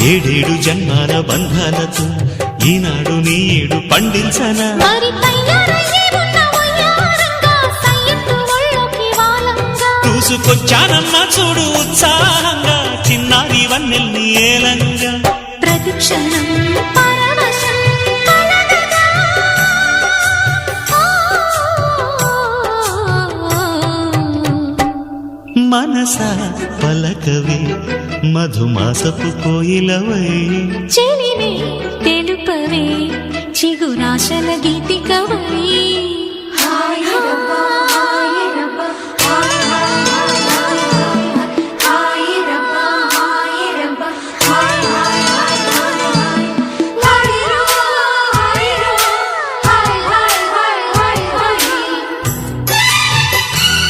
ఏడేడు జన్మాల బంధాలతో ఈనాడు నీ ఏడు పండించనా చూసుకొచ్చానమ్మా చూడు ఉత్సాహంగా చిన్నారి వన్నెల్ని ఏలంగా ప్రతిక్షణం మనసా పలకవే మధుమాసపు కోయిలవై చెలివే తెలుపవే చిగురాశల గీతికవై